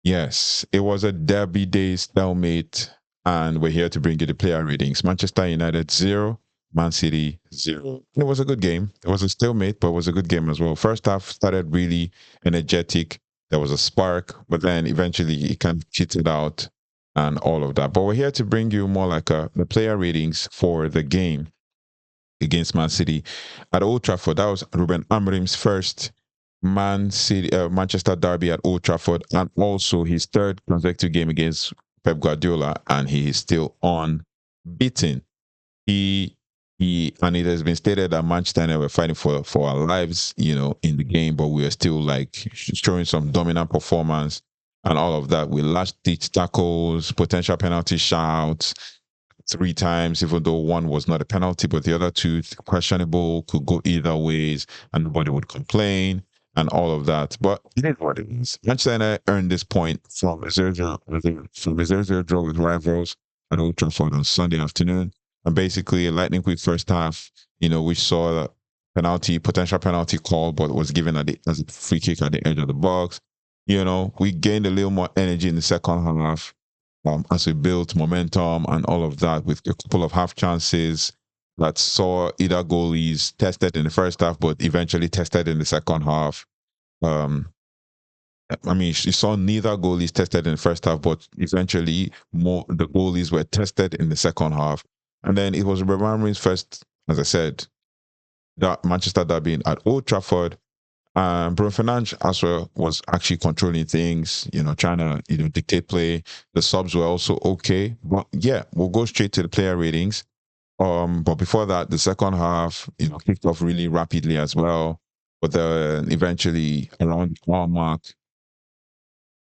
Yes, it was a derby day stalemate, and we're here to bring you the player ratings. Manchester United 0, Man City 0. It was a good game. It was a stalemate, but it was a good game as well. First half started really energetic. There was a spark, but then eventually it kind of cheated out and all of that. But we're here to bring you more like the player ratings for the game against Man City at Old Trafford. That was Ruben Amorim's first Manchester derby at Old Trafford, and also his third consecutive game against Pep Guardiola, and he is still unbeaten. He and it has been stated that Manchester United were fighting for our lives, in the game, but we are still like showing some dominant performance and all of that. We last ditch tackles, potential penalty shouts, three times, even though one was not a penalty, but the other two questionable, could go either ways, and nobody would complain and all of that. But it is what it is. Manchester United earned this point from a 0-0 draw with rivals at Old Trafford on Sunday afternoon. And basically a lightning quick first half, we saw a potential penalty call, but was given as a free kick at the edge of the box. We gained a little more energy in the second half, as we built momentum and all of that, with a couple of half chances that saw either goalies tested in the first half, but eventually tested in the second half. You saw neither goalies tested in the first half, but eventually more the goalies were tested in the second half. And then it was Amorim's first, as I said, that Manchester derby at Old Trafford. Bruno Fernandes as well was actually controlling things, trying to, dictate play. The subs were also okay. But yeah, we'll go straight to the player ratings. But before that, the second half, kicked off really rapidly as well. But then eventually around the hour mark,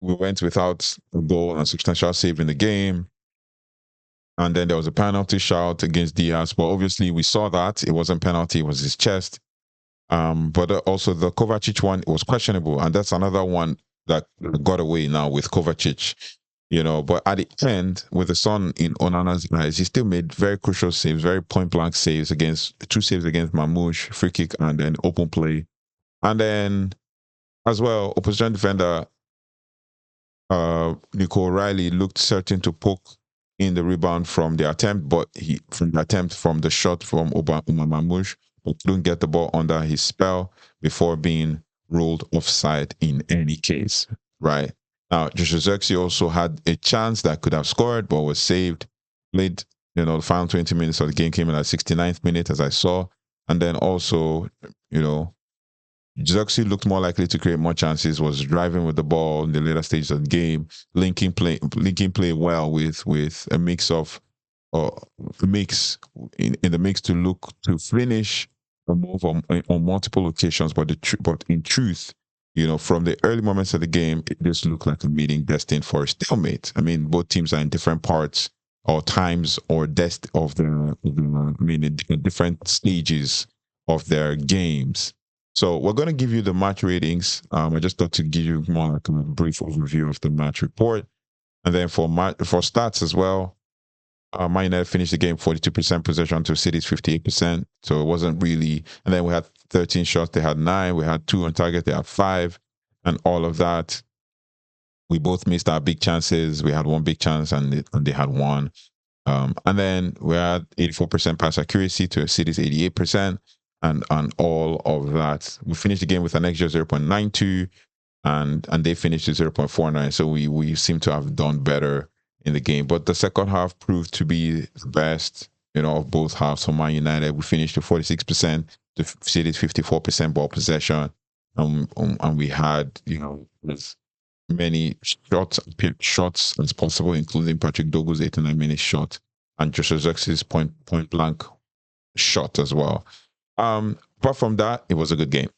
we went without a goal and a substantial save in the game. And then there was a penalty shout against Diaz. But obviously we saw that it wasn't penalty, it was his chest. But also the Kovacic one was questionable, and that's another one that got away now with Kovacic. But at the end, with the sun in Onana's eyes, he still made very crucial saves, very point blank saves two saves against Mamouche, free kick, and then open play. And then as well, opposition defender Nico O'Reilly looked certain to poke in the rebound from the attempt, from the shot from Mamouche, but couldn't get the ball under his spell before being ruled offside in any case, right? Now, Joshua Zirkzee also had a chance that could have scored, but was saved. Played, the final 20 minutes of the game came in at 69th minute, as I saw. And then also, Zirkzee looked more likely to create more chances, was driving with the ball in the later stages of the game, linking play well with a mix of in the mix to look to finish a move on multiple occasions, but in truth, from the early moments of the game, it just looked like a meeting destined for a stalemate. I mean, both teams are in different parts or times or in different stages of their games. So we're going to give you the match ratings. I just thought to give you more like a brief overview of the match report, and then for stats as well. Man United finished the game 42% possession to City's 58%. So it wasn't really. And then we had 13 shots, they had 9. We had 2 on target, they had 5, and all of that. We both missed our big chances. We had 1 big chance, and they had 1. And then we had 84% pass accuracy to City's 88%, and all of that. We finished the game with an XG of 0.92, and they finished at 0.49. So we seem to have done better in the game. But the second half proved to be the best, of both halves for Man United. We finished with 46%, the City's 54% ball possession. And we had, as many shots as possible, including Patrick Dogu's 89-minute shot and Joshua Zirkzee's point blank shot as well. Apart from that, it was a good game.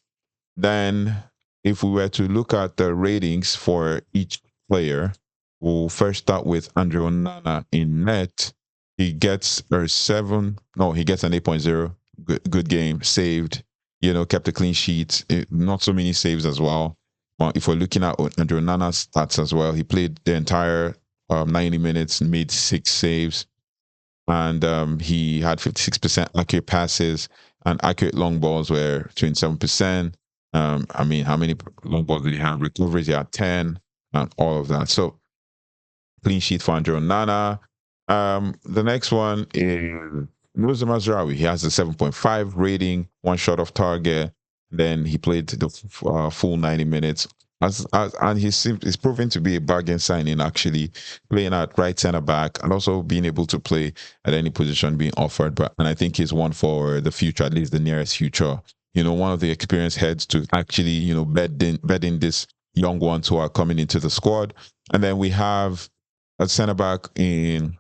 Then, if we were to look at the ratings for each player, we'll first start with Andre Onana in net. He gets an 8.0. Good game, saved, kept a clean sheet. Not so many saves as well. But if we're looking at Andre Onana's stats as well, he played the entire 90 minutes, made 6 saves, and he had 56% accurate passes, and accurate long balls were 27%. How many long balls did he have? Recoveries, he had 10. and all of that. So clean sheet for Andre Onana. The next one is Nusa Mazraoui. He has a 7.5 rating, one shot off target. Then he played the full 90 minutes. And he's proven to be a bargain signing, actually, playing at right center back and also being able to play at any position being offered. And I think he's one for the future, at least the nearest future. One of the experienced heads to actually, bed in this young ones who are coming into the squad. And then we have at centre back in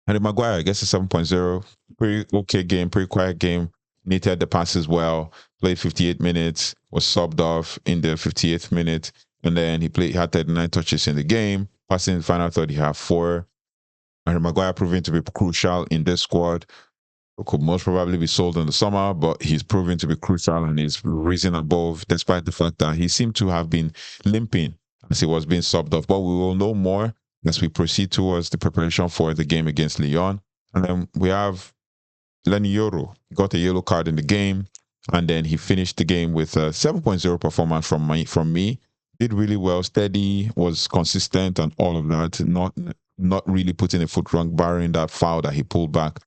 Harry Maguire. I guess a 7.0. Pretty okay game, pretty quiet game. Knitted the passes well, played 58 minutes, was subbed off in the 58th minute, and then he had 39 touches in the game. Passing in the final third, he had 4. Harry Maguire proving to be crucial in this squad. Could most probably be sold in the summer, but he's proven to be crucial and he's risen above, despite the fact that he seemed to have been limping as he was being subbed off. But we will know more as we proceed towards the preparation for the game against Lyon. And then we have Lenny Yoro. He got a yellow card in the game, and then he finished the game with a 7.0 performance from me. Did really well, steady, was consistent, and all of that. Not really putting a foot wrong, barring that foul that he pulled back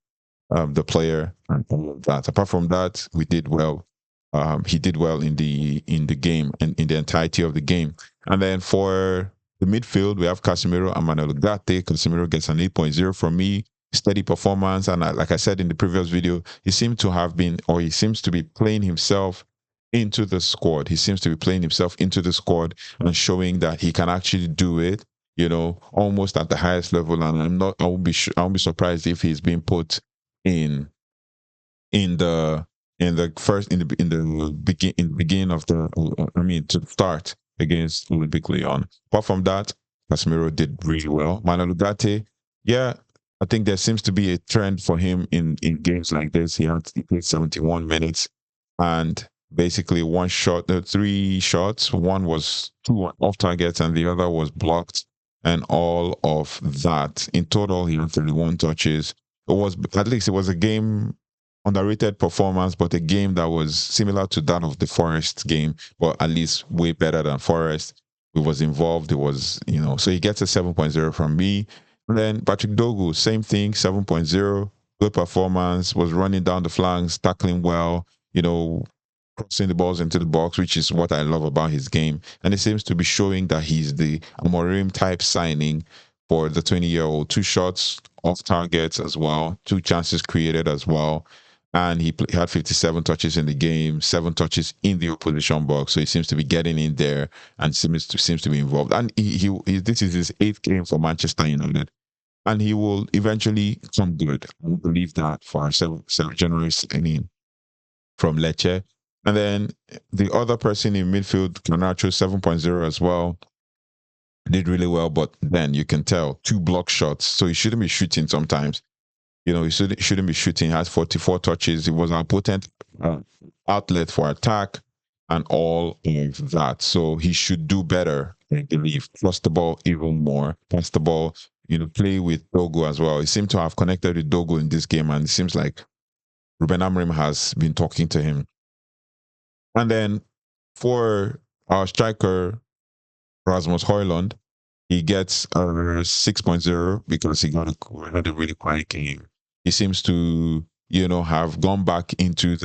the player and all of that. Apart from that, we did well. He did well in the game and in the entirety of the game. And then for the midfield, we have Casemiro and Manuel Ugarte. Casemiro gets an 8.0 from me. Steady performance, and like I said in the previous video, he seems to be playing himself into the squad. He seems to be playing himself into the squad and showing that he can actually do it. Almost at the highest level. And I won't be surprised if he's being put in the beginning of to start against Olympic Lyon. Apart from that, Casemiro did really well. Manuel Ugarte, yeah, I think there seems to be a trend for him in games like this. He played 71 minutes and basically 3 shots. One was 2 off targets and the other was blocked, and all of that. In total, he had 31 touches. It was a game, underrated performance, but a game that was similar to that of the Forest game, but at least way better than Forest. It was involved. It was, so he gets a 7.0 from me. And then Patrick Dogu, same thing, 7.0. Good performance, was running down the flanks, tackling well, crossing the balls into the box, which is what I love about his game. And it seems to be showing that he's the Amorim type signing for the 20-year-old. 2 shots off targets as well, 2 chances created as well. And he had 57 touches in the game, 7 touches in the opposition box. So he seems to be getting in there and seems to be involved. And this is his 8th game for Manchester United. And he will eventually come good. I believe that for our January signing from Lecce. And then the other person in midfield, Garnacho, 7.0 as well. Did really well, but then you can tell 2 block shots. So he shouldn't be shooting sometimes. He shouldn't be shooting. He has 44 touches. It was a potent outlet for attack and all of that. So he should do better, I believe. Trust the ball even more. Pass the ball, play with Dogo as well. He seemed to have connected with Dogo in this game, and it seems like Ruben Amorim has been talking to him. And then for our striker, Rasmus Højlund, he gets a 6.0 because he had a really quiet game. He seems to, have gone back into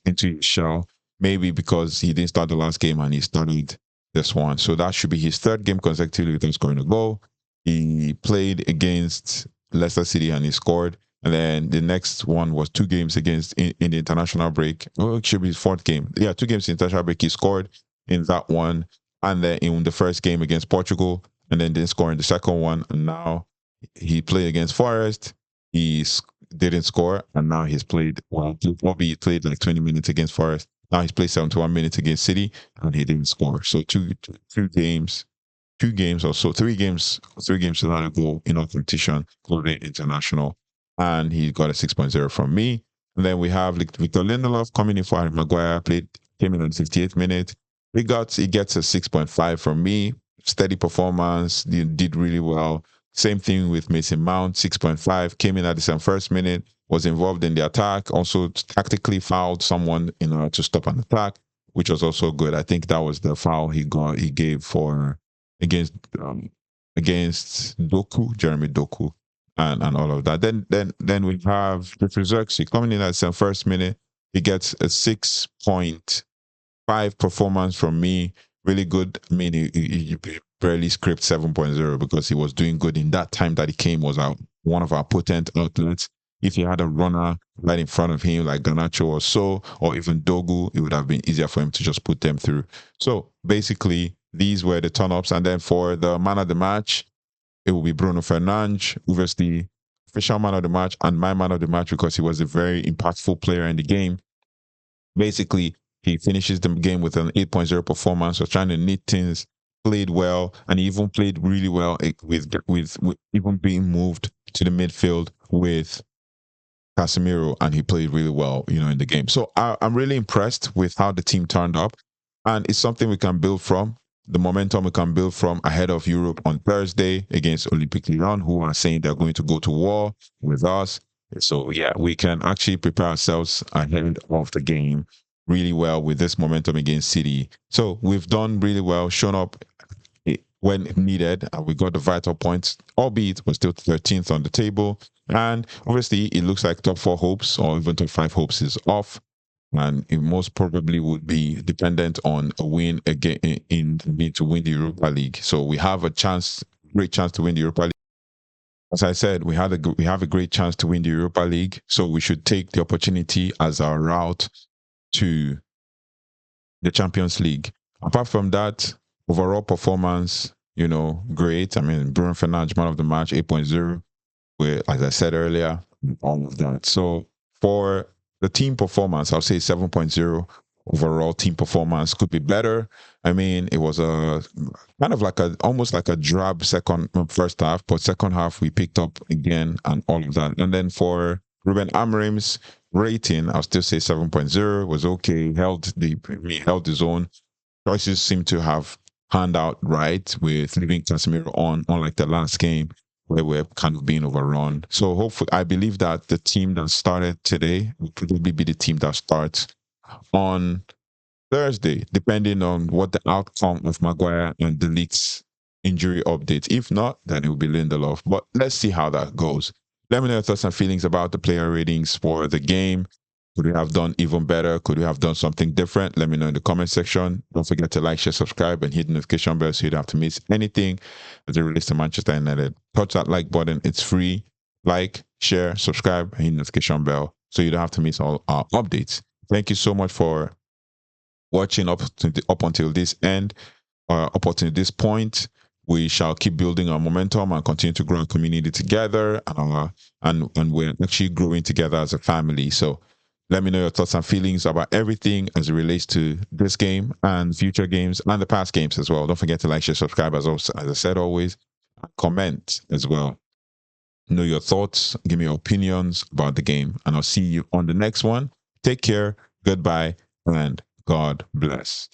his shell, maybe because he didn't start the last game and he started this one. So that should be his 3rd game consecutively without scoring a goal. He played against Leicester City and he scored. And then the next one was 2 games in the international break. Oh, it should be his 4th game. Yeah, 2 games in international break. He scored in that one. And then in the first game against Portugal, and then didn't score in the second one. And now he played against Forest. He didn't score, and now he's played, he played like 20 minutes against Forest. Now he's played 71 minutes against City, and he didn't score. So 2 games or so, 3 games without a goal in our competition, including international. And he got a 6.0 from me. And then we have Victor Lindelof coming in for Harry Maguire, came in on the 58th minute. He gets a 6.5 from me. Steady performance, did really well. Same thing with Mason Mount, 6.5, came in at the 71st minute, was involved in the attack, also tactically fouled someone in order to stop an attack, which was also good. I think that was the foul he gave for against um, against Doku, Jeremy Doku, and all of that. Then we have Zirkzee coming in at the first minute. He gets a 6.5 performance from me. Really good. I mean, he barely scraped 7.0 because he was doing good in that time that he came. Was one of our potent outlets. If he had a runner right in front of him, like Garnacho or so, or even Dogu, it would have been easier for him to just put them through. So basically, these were the turn ups. And then for the man of the match, it will be Bruno Fernandes, obviously official man of the match and my man of the match because he was a very impactful player in the game. Basically, he finishes the game with an 8.0 performance, was trying to knit things, played well, and he even played really well with even being moved to the midfield with Casemiro, and he played really well, in the game. So I'm really impressed with how the team turned up, and it's something we can build from. The momentum we can build from ahead of Europe on Thursday against Olympique Lyon, who are saying they're going to go to war with us. So yeah, we can actually prepare ourselves ahead of the game really well with this momentum against City. So we've done really well, shown up when needed, and we got the vital points, albeit we're still 13th on the table. And obviously, it looks like top four hopes or even top five hopes is off. And it most probably would be dependent on a win again in to win the Europa League. So we have a great chance to win the Europa League. As I said, we have a great chance to win the Europa League. So we should take the opportunity as our route to the Champions League. Apart from that, overall performance, great. I mean, Bruno Fernandes, man of the match, 8.0, with, as I said earlier, all of that. So for the team performance, I'll say 7.0 overall team performance could be better. I mean, it was a kind of like almost like a drab first half, but second half we picked up again and all of that. And then for Ruben Amorim's rating, I'll still say 7.0 was okay. He held his own. Choices seem to have panned out right with leaving Casemiro on, unlike the last game where we're kind of being overrun. So hopefully, I believe that the team that started today will probably be the team that starts on Thursday, depending on what the outcome of Maguire and the league's injury updates. If not, then it will be Lindelof. But let's see how that goes. Let me know your thoughts and feelings about the player ratings for the game. Could we have done even better? Could we have done something different? Let me know in the comment section. Don't forget to like, share, subscribe, and hit the notification bell so you don't have to miss anything as it relates to Manchester United. Touch that like button. It's free. Like, share, subscribe, and hit the notification bell so you don't have to miss all our updates. Thank you so much for watching up until this end, up until this point. We shall keep building our momentum and continue to grow our community together, and we're actually growing together as a family. So let me know your thoughts and feelings about everything as it relates to this game and future games and the past games as well. Don't forget to like, share, subscribe, as I said always. Comment as well. Know your thoughts, give me your opinions about the game, and I'll see you on the next one. Take care, goodbye, and God bless.